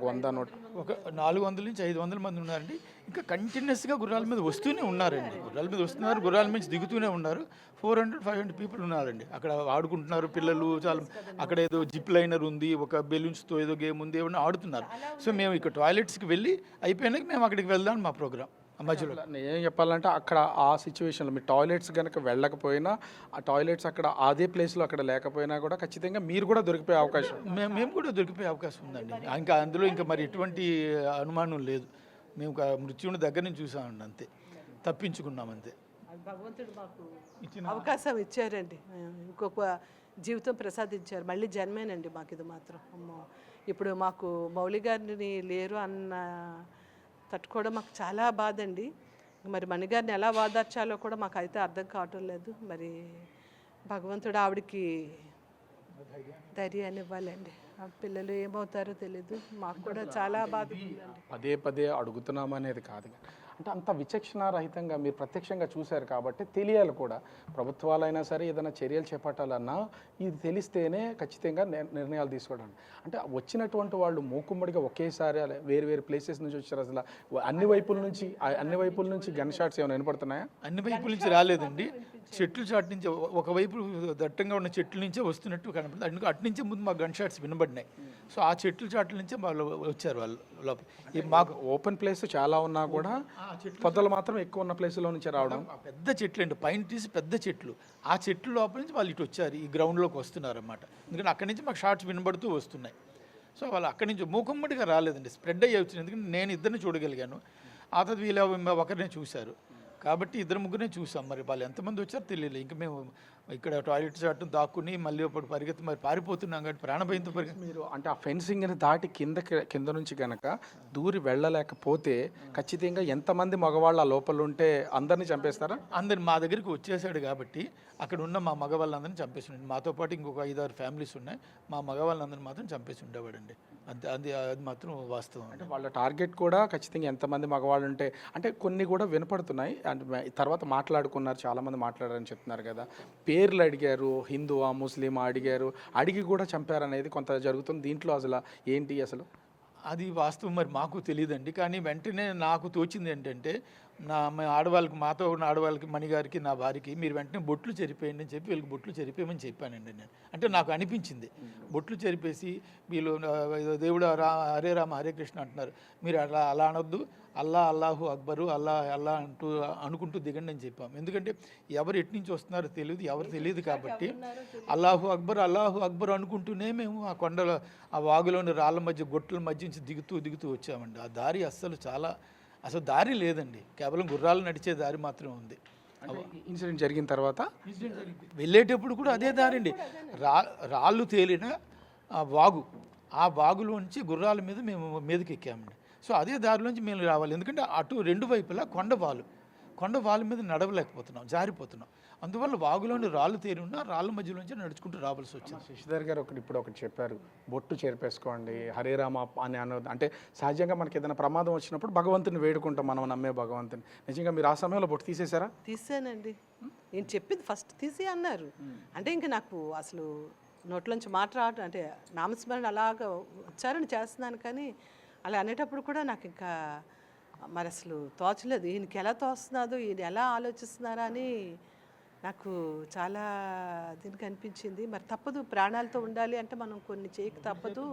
ఒక 400 నుంచి 500 మంది ఉన్నారండి. ఇంకా కంటిన్యూస్గా గుర్రాల మీద వస్తూనే ఉన్నారండి. గుర్రాల మీద వస్తున్నారు, గుర్రాల నుంచి దిగుతూనే ఉన్నారు. 400-500 పీపుల్ ఉన్నారండి. అక్కడ ఆడుకుంటున్నారు పిల్లలు, చాలా అక్కడ ఏదో జిప్ లైనర్ ఉంది, ఒక బెలూన్స్తో ఏదో గేమ్ ఉంది, ఏమన్నా ఆడుతున్నారు. సో మేము ఇక్కడ టాయిలెట్స్కి వెళ్ళి అయిపోయినాక మేము అక్కడికి వెళ్దాం మా ప్రోగ్రామ్ మధ్యలో. ఏం చెప్పాలంటే అక్కడ ఆ సిచ్యువేషన్లో మీ టాయిలెట్స్ కనుక వెళ్ళకపోయినా, ఆ టాయిలెట్స్ అక్కడ అదే ప్లేస్లో అక్కడ లేకపోయినా కూడా ఖచ్చితంగా మీరు కూడా దొరికిపోయే అవకాశం, మేము కూడా దొరికిపోయే అవకాసం ఉందండి. ఇంకా అందులో ఇంకా మరి ఎటువంటి అనుమానం లేదు. మేము మృత్యువుని దగ్గర నుంచి చూసామండి, అంతే, తప్పించుకున్నాం అంతే. భగవంతుడు మాకు అవకాశం ఇచ్చారండి, ఇంకొక జీవితం ప్రసాదించారు, మళ్ళీ జన్మేనండి మాకు ఇది మాత్రం. అమ్మో, ఇప్పుడు మాకు మౌలి గారిని లేరు అన్న తట్టుకోవడం మాకు చాలా బాధ అండి. మరి మణిగారిని ఎలా వాదార్చాలో కూడా మాకు అయితే అర్థం కావటం లేదు. మరి భగవంతుడు ఆవిడకి ధైర్యాన్ని ఇవ్వాలండి. ఆ పిల్లలు ఏమవుతారో తెలీదు, మాకు కూడా చాలా బాధ. పదే అడుగుతున్నాం అనేది కాదు, అంటే అంత విచక్షణారహితంగా మీరు ప్రత్యక్షంగా చూశారు కాబట్టి తెలియాలి కూడా. ప్రభుత్వాలైనా సరే ఏదైనా చర్యలు చేపట్టాలన్నా ఇది తెలిస్తేనే ఖచ్చితంగా నిర్ణయాలు తీసుకోవడం. అంటే వచ్చినటువంటి వాళ్ళు మూకుమ్మడిగా ఒకేసారి వేరు ప్లేసెస్ నుంచి వచ్చారు. అసలు అన్ని వైపుల నుంచి గన్ షాట్స్ ఏమైనా వినపడుతున్నాయా? అన్ని వైపుల నుంచి రాలేదండి. చెట్లు చాటు నుంచి ఒకవైపు దట్టంగా ఉన్న చెట్ల నుంచే వస్తున్నట్టు కనపడుతుంది. అటు నుంచే ముందు మాకు గన్ షాట్స్ వినబడినాయి. సో ఆ చెట్ల చాట్ల నుంచే వాళ్ళు వచ్చారు. వాళ్ళు మాకు ఓపెన్ ప్లేస్ చాలా ఉన్నా కూడా పొదలు మాత్రం ఎక్కువ ఉన్న ప్లేస్లో నుంచి రావడం. పెద్ద చెట్లు అండి, పైన తీసి పెద్ద చెట్లు, ఆ చెట్లు లోపల నుంచి వాళ్ళు ఇటు వచ్చారు, ఈ గ్రౌండ్లోకి వస్తున్నారు అన్నమాట. ఎందుకంటే అక్కడి నుంచి మాకు షార్ట్స్ వినబడుతూ వస్తున్నాయి. సో వాళ్ళు అక్కడి నుంచి మూకుమ్మడిగా రాలేదండి, స్ప్రెడ్ అయ్యి వచ్చింది. ఎందుకంటే నేను ఇద్దరిని చూడగలిగాను, ఆ తర్వాత వీళ్ళు ఒకరినే చూశారు. కాబట్టి 2-3 చూసాం. మరి వాళ్ళు ఎంతమంది వచ్చారో తెలియలేదు. ఇంకా మేము ఇక్కడ టాయిలెట్ చాటు దాక్కుని మళ్ళీ అప్పుడు పరిగెత్తి మరి పారిపోతున్నాం కాబట్టి ప్రాణభయంతో మీరు అంటే ఆ ఫెన్సింగ్ని దాటి కింద నుంచి కనుక దూరి వెళ్ళలేకపోతే ఖచ్చితంగా ఎంతమంది మగవాళ్ళు ఆ లోపల ఉంటే అందరినీ చంపేస్తారా? అందరు మా దగ్గరికి వచ్చేసాడు కాబట్టి అక్కడ ఉన్న మా మగవాళ్ళందరినీ చంపేసి ఉండే. మాతో పాటు ఇంకొక 5-6 ఫ్యామిలీస్ ఉన్నాయి, మా మగవాళ్ళందరినీ మాత్రం చంపేసి ఉండేవాడండి. అది మాత్రం వాస్తవం. అంటే వాళ్ళ టార్గెట్ కూడా ఖచ్చితంగా ఎంతమంది మగవాళ్ళు ఉంటే, అంటే కొన్ని కూడా వినపడుతున్నాయి. అంటే తర్వాత మాట్లాడుకున్నారు, చాలామంది మాట్లాడారని చెప్తున్నారు కదా, పేర్లు అడిగారు, హిందువా ముస్లిమా అడిగి కూడా చంపారనేది కొంత జరుగుతుంది. దీంట్లో అసలు ఏంటి అసలు? అది వాస్తవం మరి మాకు తెలియదండి. కానీ వెంటనే నాకు తోచింది ఏంటంటే మేము ఆడవాళ్ళకి, మాతో ఉన్న ఆడవాళ్ళకి, మణిగారికి, నా భార్యకి మీరు వెంటనే బొట్లు చెరిపేయండి అని చెప్పి వీళ్ళకి బొట్లు చెరిపేయమని చెప్పానండి నేను. అంటే నాకు అనిపించింది బొట్లు చెరిపేసి వీళ్ళు ఏదో దేవుడు హరే రామ హరే కృష్ణ అంటున్నారు, మీరు అలా అనొద్దు, అల్లాహు అక్బరు అల్లా అనుకుంటూ దిగండి అని చెప్పాం. ఎందుకంటే ఎవరు ఎటు నుంచి వస్తున్నారో తెలియదు, ఎవరు తెలియదు కాబట్టి అల్లాహు అక్బర్ అనుకుంటూనే మేము ఆ కొండల, ఆ వాగులోని రాళ్ళ మధ్య, గొట్టుల మధ్య నుంచి దిగుతూ వచ్చామండి. ఆ దారి అసలు దారి లేదండి, కేవలం గుర్రాలు నడిచే దారి మాత్రమే ఉంది. ఇన్సిడెంట్ జరిగిన తర్వాత వెళ్ళేటప్పుడు కూడా అదే దారి అండి, రాళ్ళు తేలిన ఆ వాగులోంచి గుర్రాల మీద మేము మీదకి ఎక్కామండి. సో అదే దారిలోంచి మేము రావాలి, ఎందుకంటే అటు రెండు వైపులా కొండ వాళ్ళ మీద నడవలేకపోతున్నాం, జారిపోతున్నాం. అందువల్ల వాగులోని రాళ్ళు తేరి ఉన్న రాళ్ళ మధ్యలోంచి నడుచుకుంటూ రావాల్సి వచ్చింది. శశిధర్ గారు ఒకటి చెప్పారు, బొట్టు చేర్పేసుకోండి హరే రామ అని అంటే సహజంగా మనకి ఏదైనా ప్రమాదం వచ్చినప్పుడు భగవంతుని వేడుకుంటాం, మనం నమ్మే భగవంతుని. నిజంగా మీరు ఆ సమయంలో బొట్టు తీసేశారా? తీసానండి, నేను చెప్పింది ఫస్ట్ తీసి అన్నారు. అంటే ఇంకా నాకు అసలు నోట్లోంచి మాట రావడం, అంటే నామస్మరణ అలాగ ఉచ్చారణ చేస్తున్నాను, కానీ అలా అనేటప్పుడు కూడా నాకు ఇంకా మరి అసలు తోచలేదు, ఈయనకి ఎలా తోస్తున్నాదో, ఈయన ఎలా ఆలోచిస్తున్నారా అని నాకు చాలా దీనికి అనిపించింది. మరి తప్పదు, ప్రాణాలతో ఉండాలి అంటే మనం కొన్ని చేయక తప్పదు.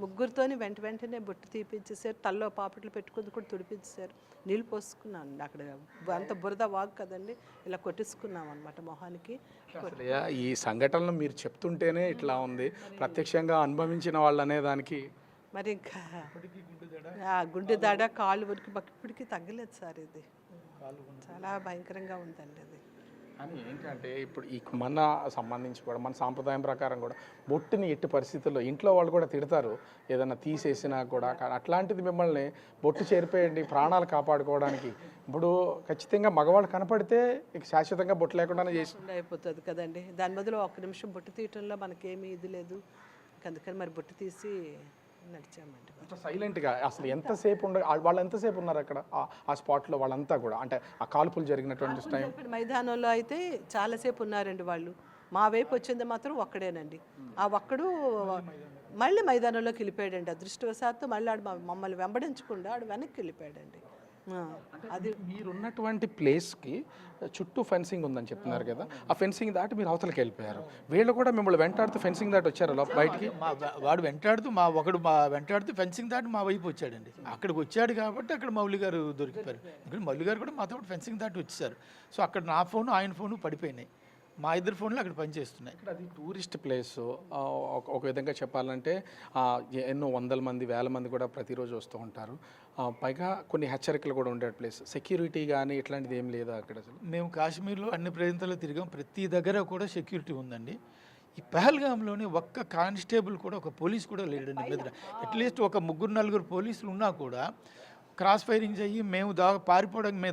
ముగ్గురితోని వెంటనే బొట్టు తీపించేసారు, తల్లో పాపట్లు పెట్టుకుంది కూడా తుడిపించేశారు, నీళ్ళు పోసుకున్నాను. అక్కడ అంత బురద వాగు కదండి, ఇలా కొట్టేసుకున్నాం అనమాట మొహానికి. ఈ సంఘటనలు మీరు చెప్తుంటేనే ఇట్లా ఉంది, ప్రత్యక్షంగా అనుభవించిన వాళ్ళు అనే దానికి మరి ఇంకా గుండె దాడ, కాళ్ళు వరకు ఇప్పటికీ తగ్గలేదు సార్. ఇది చాలా భయంకరంగా ఉందండి అది. కానీ ఏంటంటే ఇప్పుడు ఈ మన సంబంధించి కూడా మన సాంప్రదాయం ప్రకారం కూడా బొట్టుని ఎట్టి పరిస్థితుల్లో ఇంట్లో వాళ్ళు కూడా తిడతారు, ఏదైనా తీసేసినా కూడా. కానీ అట్లాంటిది మిమ్మల్ని బొట్టు చేరిపోయండి ప్రాణాలు కాపాడుకోవడానికి. ఇప్పుడు ఖచ్చితంగా మగవాళ్ళు కనపడితే ఇక శాశ్వతంగా బొట్టు లేకుండానే చేసి అయిపోతుంది కదండి. దాని బదులు ఒక్క నిమిషం బొట్టు తీయటంలో మనకేమీ ఇది లేదు, అందుకని మరి బొట్టు తీసి నడిచామండి. సైలెంట్గా అసలు ఎంతసేపు వాళ్ళు ఎంతసేపు ఉన్నారు అక్కడ ఆ స్పాట్లో వాళ్ళంతా కూడా? అంటే ఆ కాల్పులు జరిగినటువంటి టైం మైదానంలో అయితే చాలాసేపు ఉన్నారండి వాళ్ళు. మా వైపు వచ్చింది మాత్రం ఒక్కడేనండి. ఆ ఒక్కడు మళ్ళీ మైదానంలోకి వెళ్ళిపోయాడండి. అదృష్టవశాత్తు మళ్ళీ ఆడు మమ్మల్ని వెంబడించకుండా ఆడు వెనక్కి వెళ్ళిపోయాడండి. అది మీరున్నటువంటి ప్లేస్కి చుట్టూ ఫెన్సింగ్ ఉందని చెప్తున్నారు కదా, ఆ ఫెన్సింగ్ దాటి మీరు అవతలకి వెళ్ళిపోయారు. వీళ్ళు కూడా మిమ్మల్ని వెంటాడుతూ ఫెన్సింగ్ దాటి వచ్చారు బయటికి. వాడు వెంటాడుతూ వెంటాడుతూ ఫెన్సింగ్ దాటి మా వైపు వచ్చాడండి. అక్కడికి వచ్చాడు కాబట్టి అక్కడ మౌలి గారు దొరికిపోయారు. ఇక్కడ మౌలి గారు కూడా మాతో ఫెన్సింగ్ దాటి వచ్చేసారు. సో అక్కడ నా ఫోను ఆయన ఫోను పడిపోయినాయి, మా ఇద్దరు ఫోన్లు అక్కడ పనిచేస్తున్నాయి. ఇక్కడ అది టూరిస్ట్ ప్లేస్, ఒక విధంగా చెప్పాలంటే ఎన్నో వందల మంది, వేల మంది కూడా ప్రతిరోజు వస్తూ ఉంటారు. పైగా కొన్ని హెచ్చరికలు కూడా ఉండే ప్లేస్, సెక్యూరిటీ కానీ ఇట్లాంటిది ఏం లేదా అక్కడ? అసలు మేము కాశ్మీర్లో అన్ని ప్రాంతాల్లో తిరిగాం, ప్రతి దగ్గర కూడా సెక్యూరిటీ ఉందండి. ఈ పహల్గామ్లోనే ఒక్క కానిస్టేబుల్ కూడా, ఒక పోలీస్ కూడా లేడండి మీద. అట్లీస్ట్ ఒక 3-4 పోలీసులు ఉన్నా కూడా క్రాస్ ఫైరింగ్ అయ్యి మేము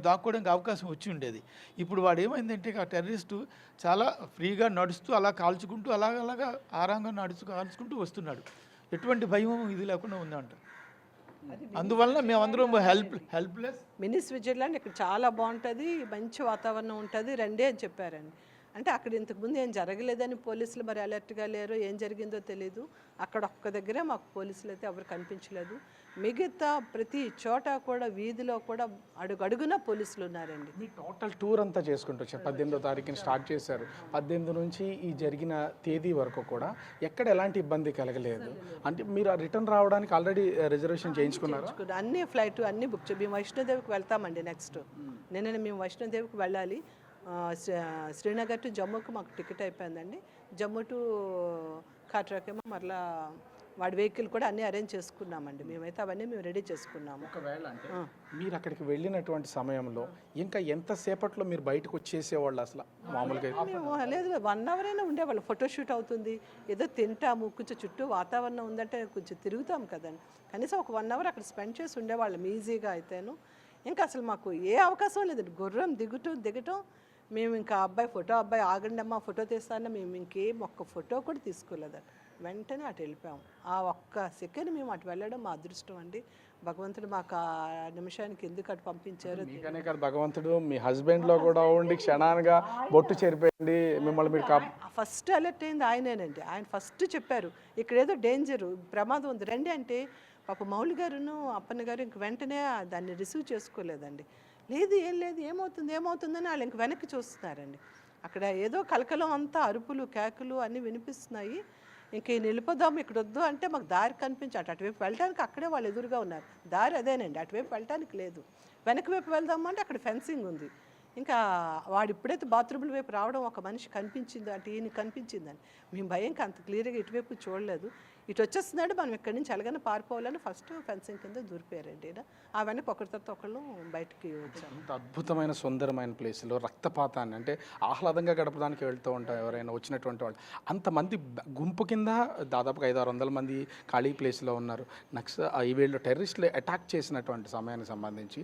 దాక్కోవడానికి అవకాశం వచ్చి ఉండేది. ఇప్పుడు వాడు ఏమైందంటే ఆ టెర్రరిస్టు చాలా ఫ్రీగా నడుస్తూ అలా కాల్చుకుంటూ అలాగా ఆరాంగా కాల్చుకుంటూ వస్తున్నాడు. ఎటువంటి భయం ఇది లేకుండా ఉందంట. అందువల్ల మేమందరం హెల్ప్లెస్. మినీ స్విట్జర్లాండ్ ఇక్కడ చాలా బాగుంటుంది, మంచి వాతావరణం ఉంటుంది, రండి అని చెప్పారండి. అంటే అక్కడ ఇంతకుముందు ఏం జరగలేదని పోలీసులు మరి అలర్ట్గా లేరు, ఏం జరిగిందో తెలీదు. అక్కడ ఒక్క దగ్గరే మాకు పోలీసులు అయితే ఎవరు కనిపించలేదు. మిగతా ప్రతి చోట కూడా, వీధిలో కూడా అడుగడుగున పోలీసులు ఉన్నారండి. మీ టోటల్ టూర్ అంతా చేసుకుంటూ 18వ తారీఖుని స్టార్ట్ చేశారు, 18 నుంచి ఈ జరిగిన తేదీ వరకు కూడా ఎక్కడ ఎలాంటి ఇబ్బంది కలగలేదు. అంటే మీరు రిటర్న్ రావడానికి ఆల్రెడీ రిజర్వేషన్ చేయించుకున్నారు? అన్ని ఫ్లైట్ అన్నీ బుక్ మేము వైష్ణోదేవికి వెళ్తామండి. నెక్స్ట్ నిన్న మేము వైష్ణోదేవికి వెళ్ళాలి. శ్రీనగర్ టు జమ్మూకి మాకు టికెట్ అయిపోయిందండి. జమ్మూ టు కాట్రాకేమో మరలా వాడి వెహికల్ కూడా అన్నీ అరేంజ్ చేసుకున్నామండి. మేమైతే అవన్నీ మేము రెడీ చేసుకున్నాము. ఒకవేళ అంటే మీరు అక్కడికి వెళ్ళినటువంటి సమయంలో ఇంకా ఎంతసేపట్లో మీరు బయటకు వచ్చేసేవాళ్ళు అసలు మామూలుగా? మేము లేదు 1 అవర్ అయినా ఉండేవాళ్ళు. ఫోటోషూట్ అవుతుంది, ఏదో తింటాము, కొంచెం చుట్టూ వాతావరణం ఉందంటే కొంచెం తిరుగుతాం కదండి. కనీసం ఒక 1 అవర్ అక్కడ స్పెండ్ చేసి ఉండేవాళ్ళం ఈజీగా అయితేను. ఇంకా అసలు మాకు ఏ అవకాశం లేదండి. గుర్రం దిగటం మేము ఇంకా అబ్బాయి ఆగండి అమ్మా ఫోటో తీస్తానన్నా మేము ఇంకేం ఒక్క ఫోటో కూడా తీసుకోలేదు. వెంటనే అటు వెళ్ళిపోయాము. ఆ ఒక్క సెకండ్ మేము అటు వెళ్ళడం మా అదృష్టం అండి. భగవంతుడు మాకు ఆ నిమిషానికి ఎందుకు అటు పంపించారు. మీకనే కాదు, భగవంతుడు మీ హస్బెండ్లో కూడా ఉండి క్షణానుగా బొట్టు చెరిపోయింది మిమ్మల్ని. మీరు ఫస్ట్ అలర్ట్ అయింది ఆయనేనండి. ఆయన ఫస్ట్ చెప్పారు ఇక్కడ ఏదో డేంజరు, ప్రమాదం ఉంది రండి అంటే పాప మౌలి గారును అప్పన్న గారు ఇంక వెంటనే దాన్ని రిసీవ్ చేసుకోలేదండి. లేదు ఏం లేదు ఏమవుతుందని వాళ్ళు ఇంక వెనక్కి చూస్తున్నారండి. అక్కడ ఏదో కలకలం అంతా అరుపులు కేకలు అన్నీ వినిపిస్తున్నాయి. ఇంక వెళ్ళిపోదాం ఇక్కడ వద్దు అంటే మాకు దారి కనిపించట. అటువైపు వెళ్ళడానికి అక్కడే వాళ్ళు ఎదురుగా ఉన్నారు. దారి అదేనండి, అటువైపు వెళ్ళడానికి లేదు. వెనక వైపు వెళ్దామంటే అక్కడ ఫెన్సింగ్ ఉంది. ఇంకా వాడు ఇప్పుడైతే బాత్రూముల వైపు రావడం ఒక మనిషి కనిపించింది అంటే ఈయన కనిపించిందని మేము భయంకి అంత క్లియర్గా ఇటువైపు చూడలేదు. ఇటు వచ్చేస్తున్నాడు, మనం ఇక్కడి నుంచి ఎలాగైనా పారిపోవాలని ఫస్ట్ ఫెన్సింగ్ కింద దూరిపోయారండి. ఆ వెనక ఒకరి తర్వాత ఒకళ్ళు బయటికి వచ్చాము. అంత అద్భుతమైన సుందరమైన ప్లేస్లో రక్తపాతాన్ని అంటే ఆహ్లాదంగా గడపడానికి వెళ్తూ ఉంటాం ఎవరైనా వచ్చినటువంటి వాళ్ళు. అంతమంది గుంపు కింద దాదాపుగా 500-600 మంది ఖాళీ ప్లేస్లో ఉన్నారు. ఈ వీళ్ళు టెర్రరిస్టులు అటాక్ చేసినటువంటి సమయానికి సంబంధించి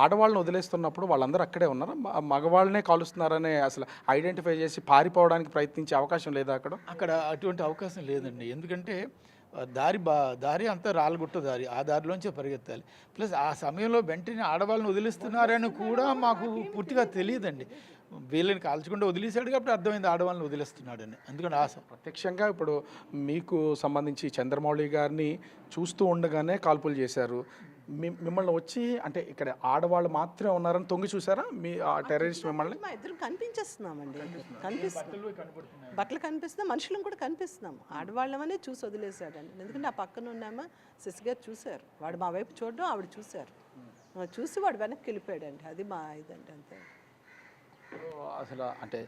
ఆడవాళ్ళని వదిలేస్తున్నప్పుడు వాళ్ళందరూ అక్కడే ఉన్నారు, మగవాళ్ళనే కాలుస్తున్నారనే అసలు ఐడెంటిఫై చేసి పారిపోవడానికి ప్రయత్నించే అవకాశం లేదా అక్కడ అటువంటి అవకాశం లేదండి. ఎందుకంటే దారి అంతా రాళ్ళగుట్ట దారి, ఆ దారిలోంచే పరిగెత్తాలి. ప్లస్ ఆ సమయంలో వెంటనే ఆడవాళ్ళని వదిలేస్తున్నారని కూడా మాకు పూర్తిగా తెలియదండి. వీళ్ళని కాల్చకుండా వదిలేశాడు కాబట్టి అర్థమైంది ఆడవాళ్ళని వదిలేస్తున్నాడని. ఎందుకంటే ప్రత్యక్షంగా ఇప్పుడు మీకు సంబంధించి చంద్రమౌళి గారిని చూస్తూ ఉండగానే కాల్పులు చేశారు. మిమ్మల్ని వచ్చి అంటే ఇక్కడ ఆడవాళ్ళు మాత్రమే ఉన్నారని తొంగి చూసారా మీ టెర్రరిస్ట్ మిమ్మల్ని? మా ఇద్దరం కనిపించేస్తున్నామండి, బట్టలు కనిపిస్తున్నాం, మనుషులను కూడా కనిపిస్తున్నాం. ఆడవాళ్ళమనే చూసి వదిలేశాడండి. ఎందుకంటే ఆ పక్కన ఉన్నామా సిస్గారు చూశారు, వాడు మా వైపు చూడడం ఆవిడ చూశారు, చూసి వాడు వెనక్కి వెళ్ళిపోయాడండి. అది మా ఇదండి అంతే. అసలు అంటే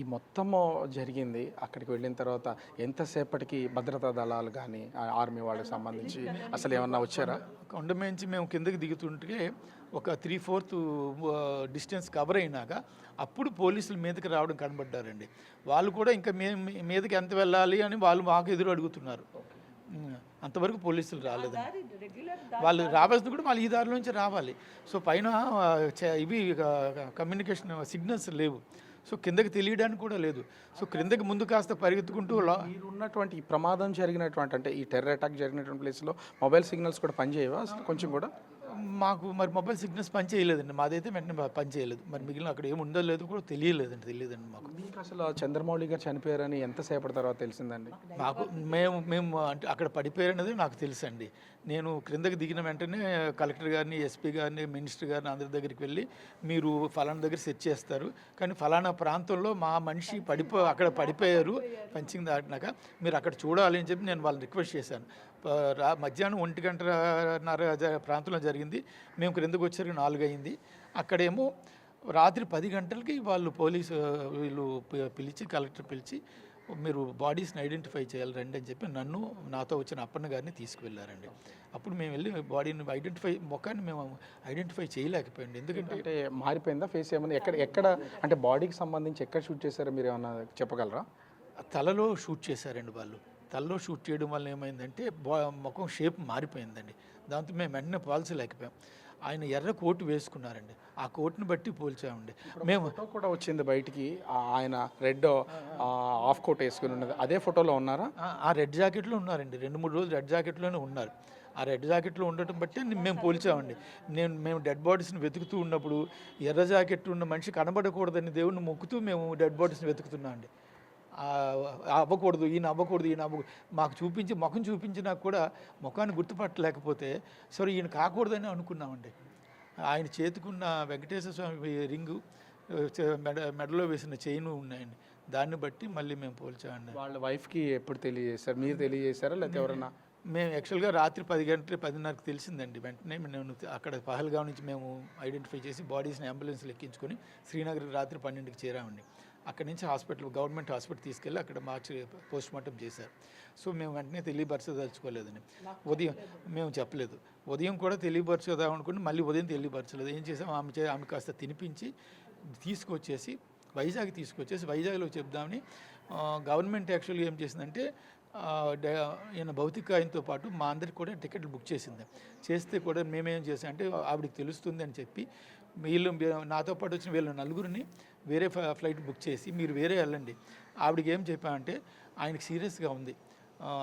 ఈ మొత్తము జరిగింది. అక్కడికి వెళ్ళిన తర్వాత ఎంతసేపటికి భద్రతా దళాలు కానీ ఆర్మీ వాళ్ళకి సంబంధించి అసలు ఏమన్నా వచ్చారా? కొండ నుంచి మేము కిందకి దిగుతుంటే ఒక 3/4 డిస్టెన్స్ కవర్ అయినాక అప్పుడు పోలీసులు మీదకి రావడం కనబడ్డారండి. వాళ్ళు కూడా ఇంకా మీదకి ఎంత వెళ్ళాలి అని వాళ్ళు మాకు ఎదురు అడుగుతున్నారు. అంతవరకు పోలీసులు రాలేదండి. వాళ్ళు రావాల్సింది కూడా వాళ్ళు ఈ దారిలోంచి రావాలి. సో పైన ఇవి కమ్యూనికేషన్ సిగ్నల్స్ లేవు, సో కిందకి తెలియడానికి కూడా లేదు. సో క్రిందకి ముందు కాస్త పరిగెత్తుకుంటూ మీరు ఉన్నటువంటి ఈ ప్రమాదం జరిగినటువంటి అంటే ఈ టెర్రర్ అటాక్ జరిగినటువంటి ప్లేస్లో మొబైల్ సిగ్నల్స్ కూడా పనిచేయవా అసలు కొంచెం కూడా? మాకు మరి మొబైల్ సిగ్నల్స్ పనిచేయలేదండి, మాదైతే వెంటనే పనిచేయలేదు. మరి మిగిలిన అక్కడ ఏమి ఉందో లేదో కూడా తెలియలేదండి మాకు. మీకు అసలు చంద్రమౌళి గారు చనిపోయారని ఎంతసేపటి తర్వాత తెలిసిందండి? మాకు మేము అంటే అక్కడ పడిపోయారనేది నాకు తెలుసండి. నేను క్రిందకి దిగిన వెంటనే కలెక్టర్ గారిని, ఎస్పీ గారిని, మినిస్టర్ గారిని అందరి దగ్గరికి వెళ్ళి మీరు ఫలానా దగ్గర సెర్చ్ చేస్తారు, కానీ ఫలానా ప్రాంతంలో మా మనిషి అక్కడ పడిపోయారు ఫెన్సింగ్ దాటినాక, మీరు అక్కడ చూడాలి అని చెప్పి నేను వాళ్ళని రిక్వెస్ట్ చేశాను. మధ్యాహ్నం 1:30 ప్రాంతంలో జరిగింది. మేము క్రిందకు వచ్చేసరికి 4 అయింది. అక్కడేమో రాత్రి 10 గంటలకి వాళ్ళు వీళ్ళు పిలిచి కలెక్టర్ పిలిచి మీరు బాడీస్ని ఐడెంటిఫై చేయాలి రండి అని చెప్పి నాతో వచ్చిన అప్పన్న గారిని తీసుకువెళ్ళారండి. అప్పుడు మేము వెళ్ళి బాడీని ముఖాన్ని మేము ఐడెంటిఫై చేయలేకపోయింది. ఎందుకంటే మారిపోయిందా ఫేస్ ఏమన్నా? ఎక్కడ అంటే బాడీకి సంబంధించి ఎక్కడ షూట్ చేశారో మీరు ఏమన్నా చెప్పగలరా? తలలో షూట్ చేశారండి వాళ్ళు. తలలో షూట్ చేయడం వల్ల ఏమైందంటే ముఖం షేప్ మారిపోయిందండి. దాంతో మేము వెంటనే పోల్చలేకపోయాం. ఆయన ఎర్ర కోటు వేసుకున్నారండి, ఆ కోట్ని బట్టి పోల్చామండి. మేము కూడా వచ్చింది బయటికి, ఆయన రెడ్ ఆఫ్ కోట్ వేసుకుని ఉన్నది అదే ఫోటోలో ఉన్నారా? ఆ రెడ్ జాకెట్లో ఉన్నారండి, 2-3 రోజులు రెడ్ జాకెట్లోనే ఉన్నారు. ఆ రెడ్ జాకెట్లో ఉండటం బట్టి మేము పోల్చామండి. మేము డెడ్ బాడీస్ని వెతుకుతూ ఉన్నప్పుడు ఎర్ర జాకెట్ ఉన్న మనిషి కనబడకూడదని దేవుడిని మొక్కుతూ మేము డెడ్ బాడీస్ని వెతుకుతున్నాం అండి. అవ్వకూడదు ఈయన మాకు ముఖం చూపించినా కూడా ముఖాన్ని గుర్తుపట్టలేకపోతే సరే ఈయన కాకూడదని అనుకున్నామండి. ఆయన చేతికున్న వెంకటేశ్వర స్వామి రింగు, మెడలో వేసిన చైను ఉన్నాయండి. దాన్ని బట్టి మళ్ళీ మేము పోల్చామండి. వాళ్ళ వైఫ్కి ఎప్పుడు తెలియజేశారు? మీరు తెలియజేశారా లేకపోతే ఎవరన్నా? మేము యాక్చువల్గా రాత్రి 10:10:30కి తెలిసిందండి. వెంటనే నేను అక్కడ పహల్గాం నుంచి మేము ఐడెంటిఫై చేసి బాడీస్ని అంబులెన్స్లో ఎక్కించుకొని శ్రీనగర్కి రాత్రి 12కి చేరామండి. అక్కడి నుంచి గవర్నమెంట్ హాస్పిటల్ తీసుకెళ్ళి అక్కడ మార్చి పోస్ట్మార్టం చేశారు. సో మేము వెంటనే తెలియపరచదలుచుకోలేదని ఉదయం మేము చెప్పలేదు. ఉదయం కూడా తెలియపరచుదాం అనుకుని మళ్ళీ ఉదయం తెలియపరచలేదు. ఏం చేసాం, ఆమె కాస్త తినిపించి వైజాగ్లో చెప్దామని గవర్నమెంట్ యాక్చువల్గా ఏం చేసిందంటే ఈయన భౌతిక ఆయనతో పాటు మా అందరికి కూడా టికెట్లు బుక్ చేస్తే కూడా మేమేం చేసాం అంటే ఆవిడకి తెలుస్తుంది అని చెప్పి నాతో పాటు వచ్చిన వీళ్ళ నలుగురిని వేరే ఫ్లైట్ బుక్ చేసి మీరు వేరే వెళ్ళండి. ఆవిడకి ఏం చెప్పామంటే ఆయనకి సీరియస్గా ఉంది,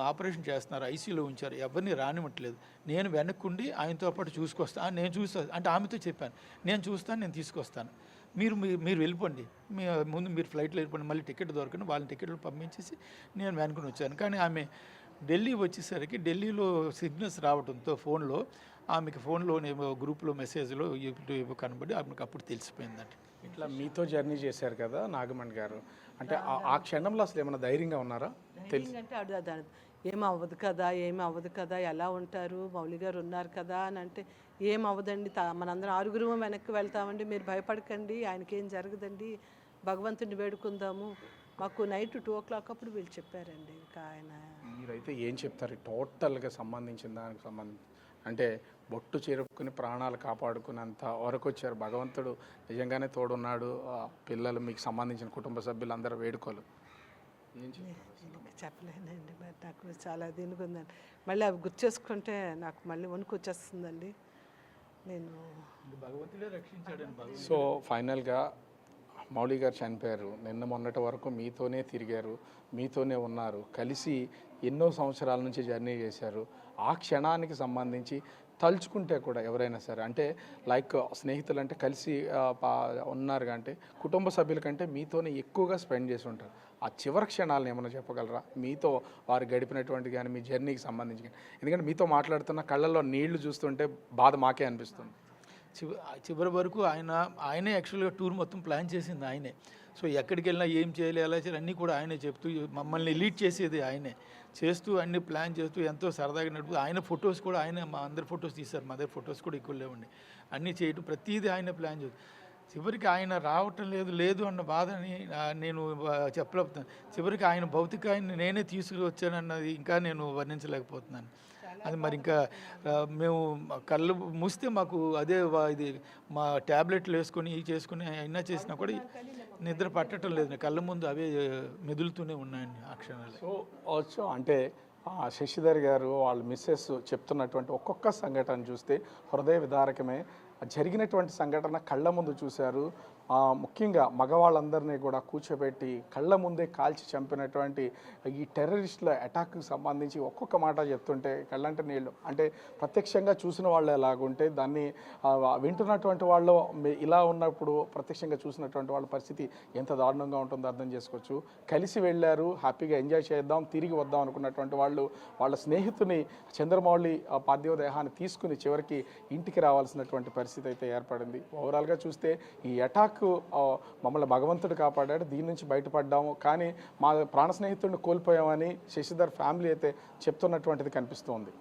ఆపరేషన్ చేస్తున్నారు, ఐసీయూలో ఉంచారు, ఎవరిని రానివ్వట్లేదు, నేను వెనక్కుండి ఆయనతో పాటు అంటే ఆమెతో చెప్పాను నేను చూస్తాను, నేను తీసుకొస్తాను, మీరు వెళ్ళిపోండి, ముందు మీరు ఫ్లైట్లో వెళ్ళిపోండి, మళ్ళీ టికెట్ దొరకని వాళ్ళని టికెట్లు పంపించేసి నేను వెనుకొని వచ్చాను. కానీ ఆమె ఢిల్లీ వచ్చేసరికి ఢిల్లీలో సిగ్నల్స్ రావడంతో ఫోన్లో ఆమెకి ఫోన్లోనే గ్రూప్లో మెసేజ్లో కనబడి ఆమెకు అప్పుడు తెలిసిపోయిందండి. ఇట్లా మీతో జర్నీ చేశారు కదా నాగమణి గారు, అంటే ఆ క్షణంలో అసలు ఏమైనా ధైర్యంగా ఉన్నారా? అంటే ఏం అవ్వదు కదా, ఏమి అవ్వదు కదా, ఎలా ఉంటారు, మౌలి గారు ఉన్నారు కదా అని అంటే ఏం అవ్వదండి, మనందరం ఆరుగురు వెనక్కి వెళ్తామండి, మీరు భయపడకండి, ఆయనకేం జరగదండి, భగవంతుని వేడుకుందాము. మాకు నైట్ 2 o'clock అప్పుడు వీళ్ళు చెప్పారండి. ఇంకా ఆయన మీరైతే ఏం చెప్తారు టోటల్గా సంబంధించిన దానికి సంబంధించి? అంటే బొట్టు చెరుపుకుని ప్రాణాలు కాపాడుకునేంత వరకు వచ్చారు. భగవంతుడు నిజంగానే తోడున్నాడు. పిల్లలు, మీకు సంబంధించిన కుటుంబ సభ్యులందరూ వేడుకోలు ఏం ఇంకా చెప్పలేనండి. మరి నాకు చాలా దీనికి ఉందండి. మళ్ళీ అవి గుర్తు చేసుకుంటే నాకు మళ్ళీ వణుకు వచ్చేస్తుందండి. నేను భగవంతుడే రక్షించాడండి. సో ఫైనల్గా మౌలి గారు చనిపోయారు. నిన్న మొన్నటి వరకు మీతోనే తిరిగారు, మీతోనే ఉన్నారు, కలిసి ఎన్నో సంవత్సరాల నుంచి జర్నీ చేశారు. ఆ క్షణానికి సంబంధించి తలుచుకుంటే కూడా ఎవరైనా సరే, అంటే లైక్ స్నేహితులు అంటే కలిసి ఉన్నారు అంటే కుటుంబ సభ్యుల కంటే మీతోనే ఎక్కువగా స్పెండ్ చేసి ఉంటారు. ఆ చివరి క్షణాలను ఏమైనా చెప్పగలరా? మీతో వారు గడిపినటువంటి కానీ మీ జర్నీకి సంబంధించి కానీ. ఎందుకంటే మీతో మాట్లాడుతున్న కళ్ళల్లో నీళ్లు చూస్తుంటే బాధ మాకే అనిపిస్తుంది. చివరి వరకు ఆయనే యాక్చువల్గా టూర్ మొత్తం ప్లాన్ చేసింది ఆయనే. సో ఎక్కడికి వెళ్ళినా ఏం చేయాలి, ఎలా చేయాలి అన్నీ కూడా ఆయనే చెప్తూ మమ్మల్ని లీడ్ చేసేది ఆయనే, చేస్తూ అన్ని ప్లాన్ చేస్తూ ఎంతో సరదాగా నడుపుతూ ఆయన ఫొటోస్ కూడా ఆయన మా అందరి ఫొటోస్ తీశారు. మా దగ్గర ఫొటోస్ కూడా ఎక్కువ లేవండి. అన్నీ చేయటం ప్రతిదీ ఆయన ప్లాన్ చేస్తూ చివరికి ఆయన రావటం లేదు అన్న బాధని నేను చెప్పలేకపోతున్నాను. చివరికి ఆయన భౌతికాన్ని నేనే తీసుకువచ్చానన్నది ఇంకా నేను వర్ణించలేకపోతున్నాను. అది మరి ఇంకా మేము కళ్ళు మూస్తే మాకు అదే ఇది మా ట్యాబ్లెట్లు వేసుకొని చేసుకుని అయినా చేసినా కూడా నిద్ర పట్టడం లేదు. కళ్ళ ముందు అవే మెదులుతూనే ఉన్నాయండి ఆ క్షణాలు. సో అంటే శశిధర్ గారు వాళ్ళ మిస్సెస్ చెప్తున్నటువంటి ఒక్కొక్క సంఘటన చూస్తే హృదయ విదారకమే. జరిగినటువంటి సంఘటన కళ్ళ ముందు చూశారు. ముఖ్యంగా మగవాళ్ళందరినీ కూడా కూర్చోబెట్టి కళ్ళ ముందే కాల్చి చంపినటువంటి ఈ టెర్రరిస్టుల అటాక్కి సంబంధించి ఒక్కొక్క మాట చెప్తుంటే కళ్ళంటే నీళ్ళు. అంటే ప్రత్యక్షంగా చూసిన వాళ్ళు ఎలాగుంటే దాన్ని వింటున్నటువంటి వాళ్ళు ఇలా ఉన్నప్పుడు ప్రత్యక్షంగా చూసినటువంటి వాళ్ళ పరిస్థితి ఎంత దారుణంగా ఉంటుందో అర్థం చేసుకోవచ్చు. కలిసి వెళ్ళారు, హ్యాపీగా ఎంజాయ్ చేద్దాం, తిరిగి వద్దాం అనుకున్నటువంటి వాళ్ళు వాళ్ళ స్నేహితుని చంద్రమౌళి పార్థివ దేహాన్ని తీసుకుని చివరికి ఇంటికి రావాల్సినటువంటి పరిస్థితి అయితే ఏర్పడింది. ఓవరాల్గా చూస్తే ఈ అటాక్ మమ్మల్ని భగవంతుడు కాపాడాడు, దీని నుంచి బయటపడ్డాము, కానీ మా ప్రాణ స్నేహితుడిని కోల్పోయామని శశిధర్ ఫ్యామిలీ అయితే చెప్తున్నటువంటిది కనిపిస్తోంది.